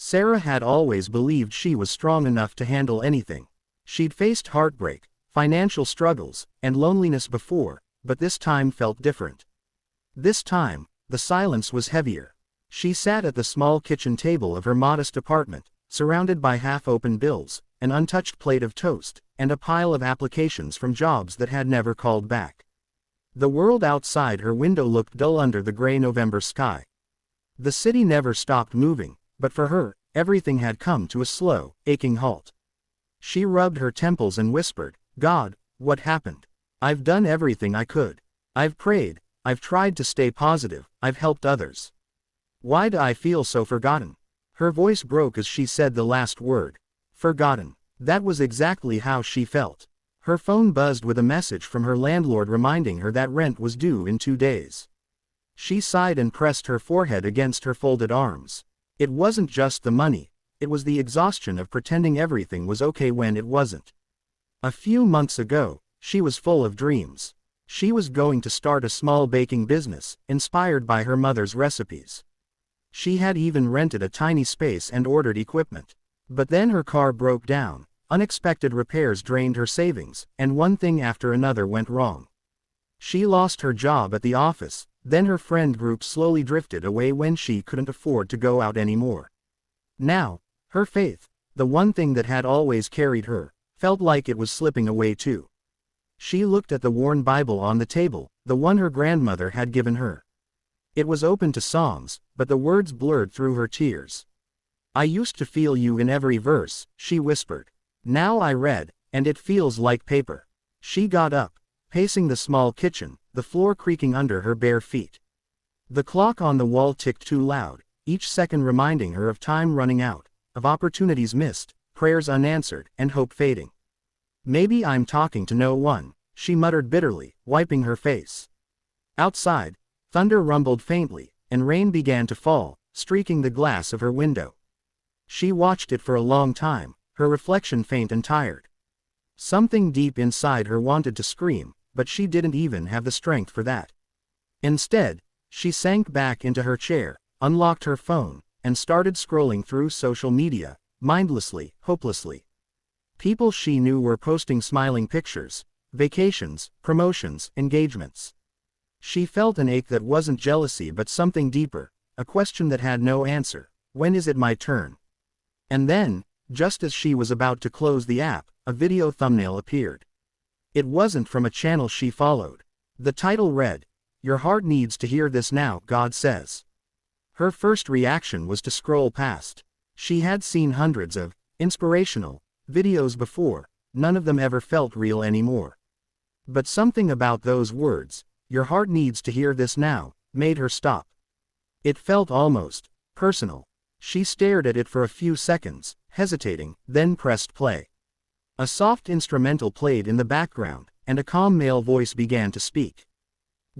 Sarah had always believed she was strong enough to handle anything. She'd faced heartbreak, financial struggles, and loneliness before, but this time felt different. This time, the silence was heavier. She sat at the small kitchen table of her modest apartment, surrounded by half-open bills, an untouched plate of toast, and a pile of applications from jobs that had never called back. The world outside her window looked dull under the gray November sky. The city never stopped moving, but for her, everything had come to a slow, aching halt. She rubbed her temples and whispered, "God, what happened? I've done everything I could. I've prayed, I've tried to stay positive, I've helped others. Why do I feel so forgotten?" Her voice broke as she said the last word. Forgotten. That was exactly how she felt. Her phone buzzed with a message from her landlord reminding her that rent was due in 2 days. She sighed and pressed her forehead against her folded arms. It wasn't just the money, it was the exhaustion of pretending everything was okay when it wasn't. A few months ago, she was full of dreams. She was going to start a small baking business, inspired by her mother's recipes. She had even rented a tiny space and ordered equipment. But then her car broke down, unexpected repairs drained her savings, and one thing after another went wrong. She lost her job at the office, then her friend group slowly drifted away when she couldn't afford to go out anymore. Now, her faith, the one thing that had always carried her, felt like it was slipping away too. She looked at the worn Bible on the table, the one her grandmother had given her. It was open to Psalms, but the words blurred through her tears. "I used to feel you in every verse," she whispered. "Now I read, and it feels like paper." She got up, pacing the small kitchen, the floor creaking under her bare feet. The clock on the wall ticked too loud, each second reminding her of time running out, of opportunities missed, prayers unanswered, and hope fading. "Maybe I'm talking to no one," she muttered bitterly, wiping her face. Outside, thunder rumbled faintly, and rain began to fall, streaking the glass of her window. She watched it for a long time, her reflection faint and tired. Something deep inside her wanted to scream, but she didn't even have the strength for that. Instead, she sank back into her chair, unlocked her phone, and started scrolling through social media, mindlessly, hopelessly. People she knew were posting smiling pictures, vacations, promotions, engagements. She felt an ache that wasn't jealousy but something deeper, a question that had no answer. When is it my turn? And then, just as she was about to close the app, a video thumbnail appeared. It wasn't from a channel she followed. The title read, "Your heart needs to hear this now, God says." Her first reaction was to scroll past. She had seen hundreds of inspirational videos before, none of them ever felt real anymore. But something about those words, "Your heart needs to hear this now," made her stop. It felt almost personal. She stared at it for a few seconds, hesitating, then pressed play. A soft instrumental played in the background, and a calm male voice began to speak.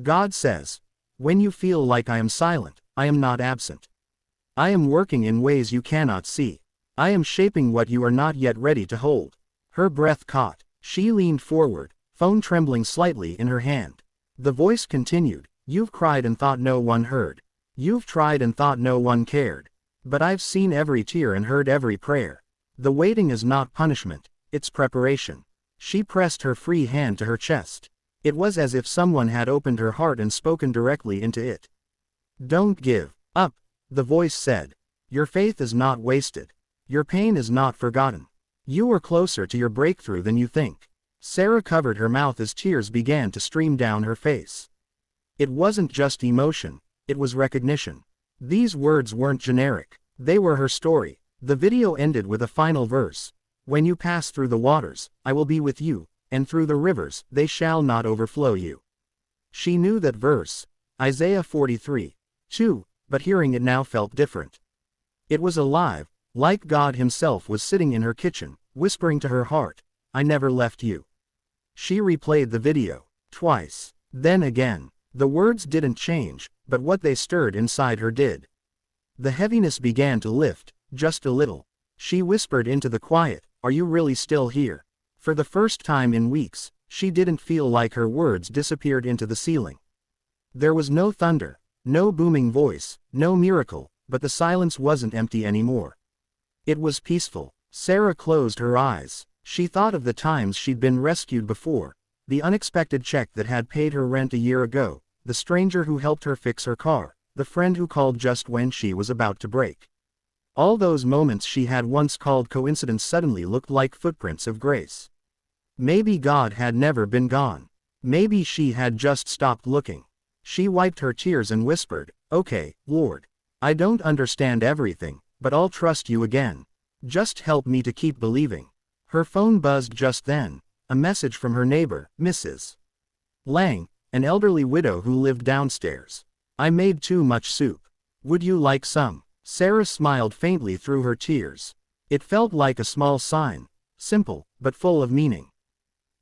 "God says, when you feel like I am silent, I am not absent. I am working in ways you cannot see. I am shaping what you are not yet ready to hold." Her breath caught. She leaned forward, phone trembling slightly in her hand. The voice continued, "You've cried and thought no one heard. You've tried and thought no one cared. But I've seen every tear and heard every prayer. The waiting is not punishment, it's preparation." She pressed her free hand to her chest. It was as if someone had opened her heart and spoken directly into it. "Don't give up," the voice said. "Your faith is not wasted. Your pain is not forgotten. You are closer to your breakthrough than you think." Sarah covered her mouth as tears began to stream down her face. It wasn't just emotion, it was recognition. These words weren't generic, they were her story. The video ended with a final verse. "When you pass through the waters, I will be with you, and through the rivers, they shall not overflow you." She knew that verse, Isaiah 43:2, but hearing it now felt different. It was alive, like God Himself was sitting in her kitchen, whispering to her heart, "I never left you." She replayed the video, twice, then again. The words didn't change, but what they stirred inside her did. The heaviness began to lift, just a little. She whispered into the quiet, "Are you really still here?" For the first time in weeks, she didn't feel like her words disappeared into the ceiling. There was no thunder, no booming voice, no miracle, but the silence wasn't empty anymore. It was peaceful. Sarah closed her eyes. She thought of the times she'd been rescued before, the unexpected check that had paid her rent a year ago, the stranger who helped her fix her car, the friend who called just when she was about to break. All those moments she had once called coincidence suddenly looked like footprints of grace. Maybe God had never been gone. Maybe she had just stopped looking. She wiped her tears and whispered, "Okay, Lord. I don't understand everything, but I'll trust you again. Just help me to keep believing." Her phone buzzed just then, a message from her neighbor, Mrs. Lang, an elderly widow who lived downstairs. "I made too much soup. Would you like some?" Sarah smiled faintly through her tears. It felt like a small sign, simple, but full of meaning.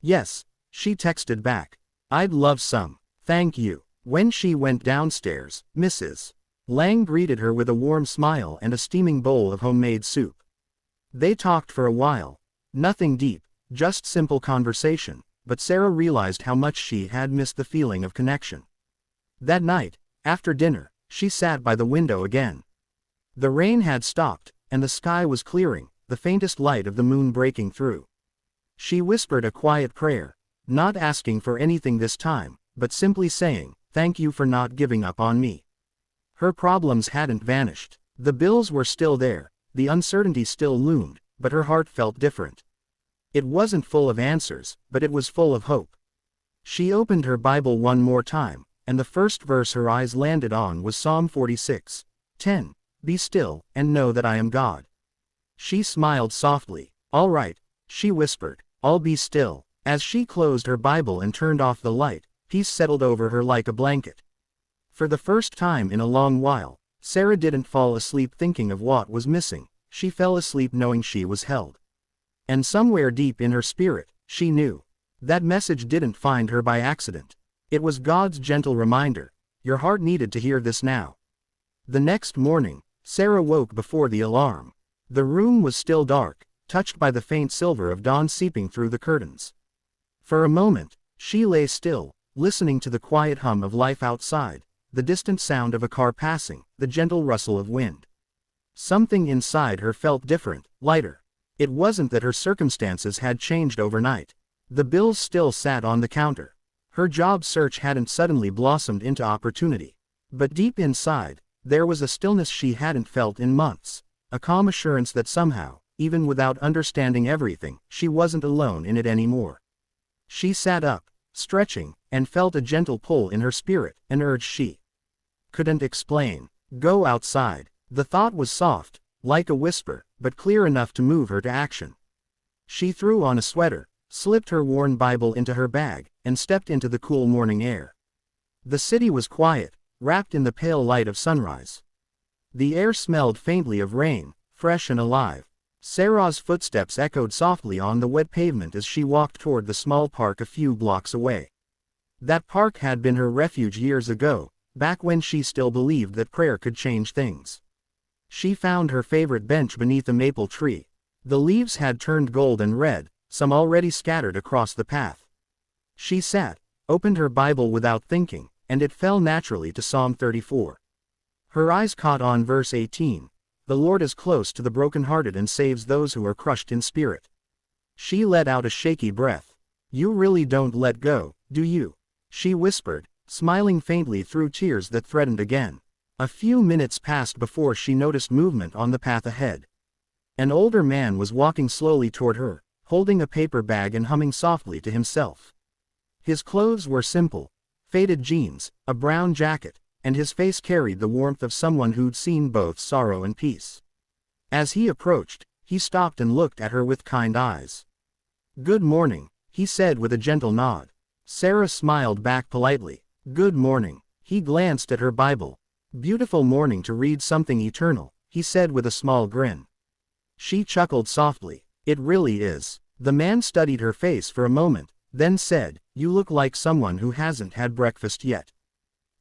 "Yes," she texted back. "I'd love some. Thank you." When she went downstairs, Mrs. Lang greeted her with a warm smile and a steaming bowl of homemade soup. They talked for a while. Nothing deep, just simple conversation, but Sarah realized how much she had missed the feeling of connection. That night, after dinner, she sat by the window again. The rain had stopped, and the sky was clearing, the faintest light of the moon breaking through. She whispered a quiet prayer, not asking for anything this time, but simply saying, "Thank you for not giving up on me." Her problems hadn't vanished. The bills were still there, the uncertainty still loomed, but her heart felt different. It wasn't full of answers, but it was full of hope. She opened her Bible one more time, and the first verse her eyes landed on was Psalm 46:10. "Be still, and know that I am God." She smiled softly. "All right," she whispered, "I'll be still." As she closed her Bible and turned off the light, peace settled over her like a blanket. For the first time in a long while, Sarah didn't fall asleep thinking of what was missing. She fell asleep knowing she was held. And somewhere deep in her spirit, she knew that message didn't find her by accident. It was God's gentle reminder, "Your heart needed to hear this now." The next morning, Sarah woke before the alarm. The room was still dark, touched by the faint silver of dawn seeping through the curtains. For a moment, she lay still, listening to the quiet hum of life outside, the distant sound of a car passing, the gentle rustle of wind. Something inside her felt different, lighter. It wasn't that her circumstances had changed overnight. The bills still sat on the counter. Her job search hadn't suddenly blossomed into opportunity. But deep inside, there was a stillness she hadn't felt in months, a calm assurance that somehow, even without understanding everything, she wasn't alone in it anymore. She sat up, stretching, and felt a gentle pull in her spirit, an urge she couldn't explain. "Go outside." The thought was soft, like a whisper, but clear enough to move her to action. She threw on a sweater, slipped her worn Bible into her bag, and stepped into the cool morning air. The city was quiet, wrapped in the pale light of sunrise. The air smelled faintly of rain, fresh and alive. Sarah's footsteps echoed softly on the wet pavement as she walked toward the small park a few blocks away. That park had been her refuge years ago, back when she still believed that prayer could change things. She found her favorite bench beneath a maple tree. The leaves had turned gold and red, some already scattered across the path. She sat, opened her Bible without thinking, and it fell naturally to Psalm 34. Her eyes caught on verse 18. "The Lord is close to the brokenhearted and saves those who are crushed in spirit." She let out a shaky breath. "You really don't let go, do you?" she whispered, smiling faintly through tears that threatened again. A few minutes passed before she noticed movement on the path ahead. An older man was walking slowly toward her, holding a paper bag and humming softly to himself. His clothes were simple, faded jeans, a brown jacket, and his face carried the warmth of someone who'd seen both sorrow and peace. As he approached, he stopped and looked at her with kind eyes. "Good morning," he said with a gentle nod. Sarah smiled back politely. "Good morning." He glanced at her Bible. "Beautiful morning to read something eternal," he said with a small grin. She chuckled softly. "It really is." The man studied her face for a moment, then said, "You look like someone who hasn't had breakfast yet."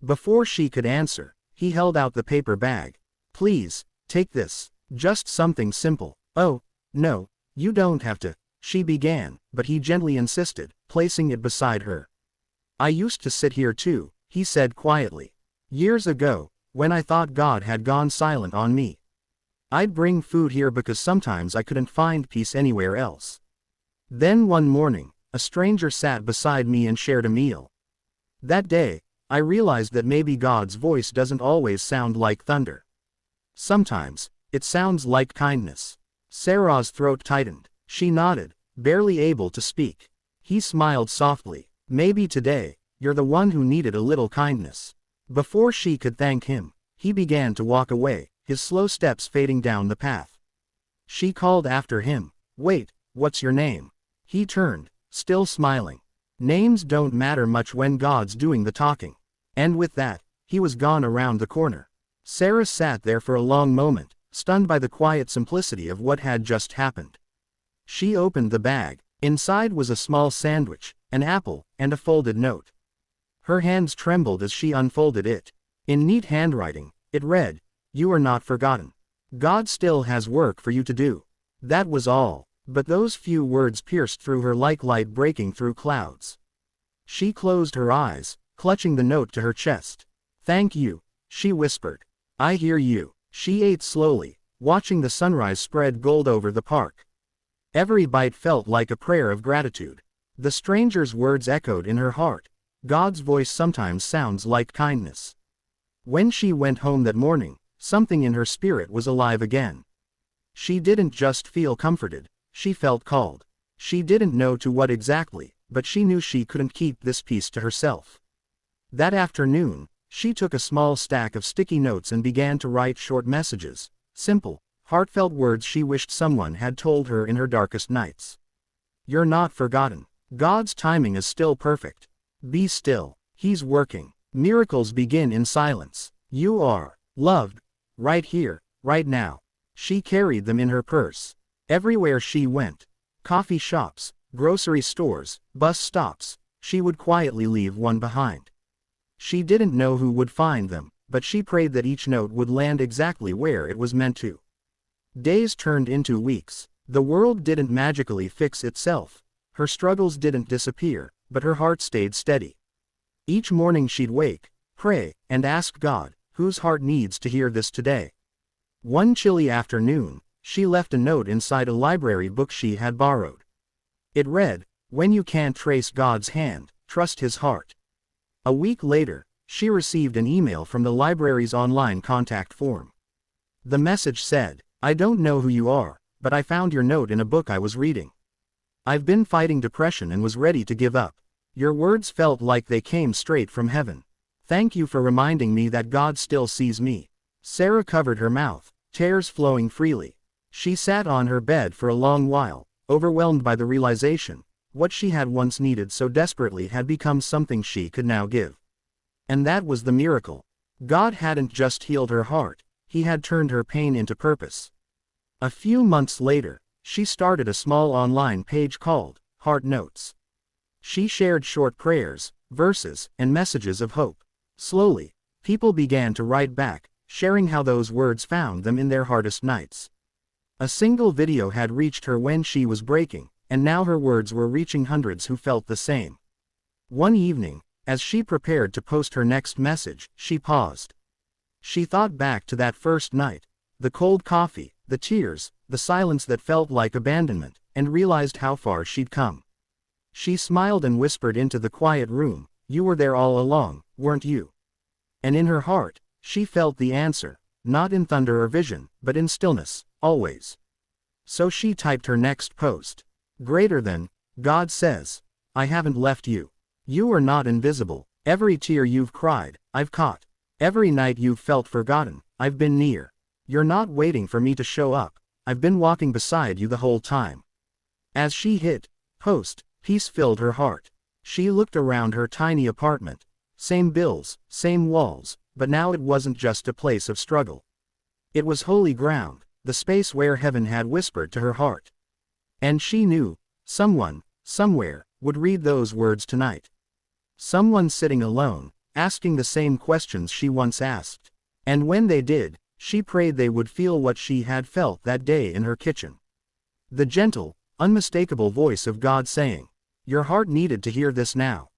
Before she could answer, he held out the paper bag. "Please, take this. Just something simple." "Oh, no, you don't have to," she began, but he gently insisted, placing it beside her. "I used to sit here too," he said quietly. "Years ago, when I thought God had gone silent on me." I'd bring food here because sometimes I couldn't find peace anywhere else. Then one morning, a stranger sat beside me and shared a meal. That day, I realized that maybe God's voice doesn't always sound like thunder. Sometimes, it sounds like kindness. Sarah's throat tightened. She nodded, barely able to speak. He smiled softly. Maybe today, you're the one who needed a little kindness. Before she could thank him, he began to walk away, his slow steps fading down the path. She called after him, "Wait, what's your name?" He turned, still smiling. Names don't matter much when God's doing the talking. And with that, he was gone around the corner. Sarah sat there for a long moment, stunned by the quiet simplicity of what had just happened. She opened the bag. Inside was a small sandwich, an apple, and a folded note. Her hands trembled as she unfolded it. In neat handwriting, it read, "You are not forgotten. God still has work for you to do." That was all, but those few words pierced through her like light breaking through clouds. She closed her eyes, clutching the note to her chest. "Thank you," she whispered. "I hear you." She ate slowly, watching the sunrise spread gold over the park. Every bite felt like a prayer of gratitude. The stranger's words echoed in her heart. God's voice sometimes sounds like kindness. When she went home that morning, something in her spirit was alive again. She didn't just feel comforted, she felt called. She didn't know to what exactly, but she knew she couldn't keep this peace to herself. That afternoon, she took a small stack of sticky notes and began to write short messages, simple, heartfelt words she wished someone had told her in her darkest nights. "You're not forgotten. God's timing is still perfect. Be still. He's working. Miracles begin in silence. You are loved. Right here, right now." She carried them in her purse. Everywhere she went, coffee shops, grocery stores, bus stops, she would quietly leave one behind. She didn't know who would find them, but she prayed that each note would land exactly where it was meant to. Days turned into weeks. The world didn't magically fix itself. Her struggles didn't disappear, but her heart stayed steady. Each morning she'd wake, pray, and ask God, whose heart needs to hear this today? One chilly afternoon, she left a note inside a library book she had borrowed. It read, "When you can't trace God's hand, trust His heart." A week later, she received an email from the library's online contact form. The message said, "I don't know who you are, but I found your note in a book I was reading. I've been fighting depression and was ready to give up. Your words felt like they came straight from heaven. Thank you for reminding me that God still sees me." Sarah covered her mouth, tears flowing freely. She sat on her bed for a long while, overwhelmed by the realization, what she had once needed so desperately had become something she could now give. And that was the miracle. God hadn't just healed her heart, He had turned her pain into purpose. A few months later, she started a small online page called Heart Notes. She shared short prayers, verses, and messages of hope. Slowly, people began to write back, sharing how those words found them in their hardest nights. A single video had reached her when she was breaking, and now her words were reaching hundreds who felt the same. One evening, as she prepared to post her next message, she paused. She thought back to that first night, the cold coffee, the tears, the silence that felt like abandonment, and realized how far she'd come. She smiled and whispered into the quiet room, "You were there all along, weren't you?" And in her heart, she felt the answer, not in thunder or vision, but in stillness, always. So she typed her next post. "Greater than, God says, I haven't left you. You are not invisible. Every tear you've cried, I've caught. Every night you've felt forgotten, I've been near. You're not waiting for me to show up, I've been walking beside you the whole time." As she hit post, peace filled her heart. She looked around her tiny apartment. Same bills, same walls, but now it wasn't just a place of struggle. It was holy ground, the space where heaven had whispered to her heart. And she knew, someone, somewhere, would read those words tonight. Someone sitting alone, asking the same questions she once asked. And when they did, she prayed they would feel what she had felt that day in her kitchen. The gentle, unmistakable voice of God saying, "Your heart needed to hear this now."